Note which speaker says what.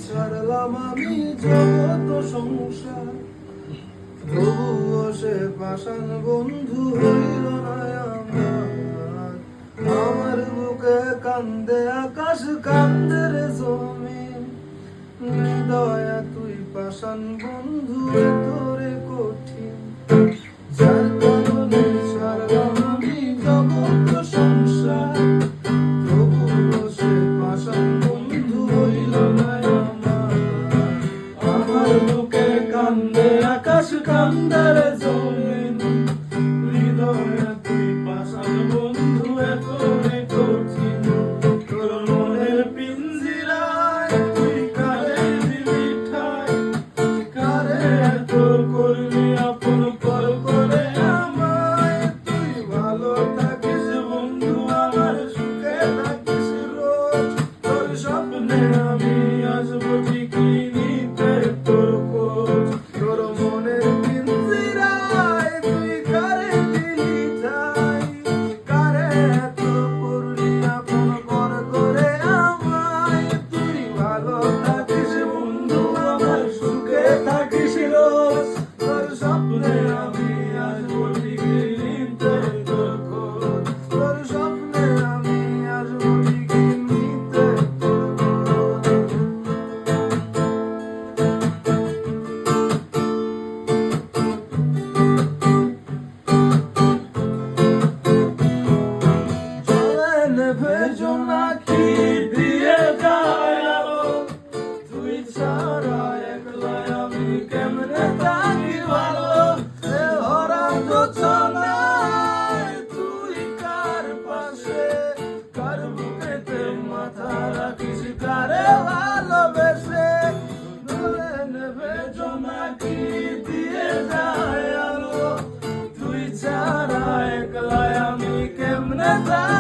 Speaker 1: ছাড়লাম আমি জগত সংসার, তবুও সে পাষাণ বন্ধু হইল না আমার। আমার বুকে কান্দে আকাশ, কান্দে রে জমিন, হৃদয়া তুই পাষাণ বন্ধু তোরে কঠিন। যার কারণে ছাড়লাম আমি জগত সংসার, তবুও সে পাষাণ বন্ধু হইল না আমার। আমার বুকে কান্দে আকাশ, কান্দে রে জমিন, হৃদয়া তুই পাষাণ বন্ধু তোরে কঠিন। তোর মনের পিঞ্জিরায় তুই কারে দিলি ঠাই, কারে এত করলি আপন পর করে আমায়। তুই ভালো থাকিস বন্ধু আমার, সুখে থাকিস রোজ। তোর স্বপ্নে আমি আসবো ঠিকই নিতে তোর খোঁজ। তোর মনের পিঞ্জিরায় তুই কারে দিলি ঠাই, কারে এত করলি আপন পর করে আমায়। তুই ভালো থাকিস বন্ধু আমার, সুখে থাকিস রোজ। তোর স্বপ্নে আমি আসবো ঠিকই নিতে তোর খোঁজ। তোর স্বপ্নে আমি আসবো ঠিকই নিতে তোর খোঁজ। জলে নেভে জোনাকি দিয়ে যায় আলো, তুই ছাড়া একলা আমি কেমনে থাকি ভালো। এ ভরা যোছনায় তুই কার পাশে, কার বুকেতে মাথা রাখিস, কারে ভালোবেসে। জলে নেভে জোনাকি দিয়ে যায় আলো, তুই ছাড়া একলা আমি কেমনে থাকি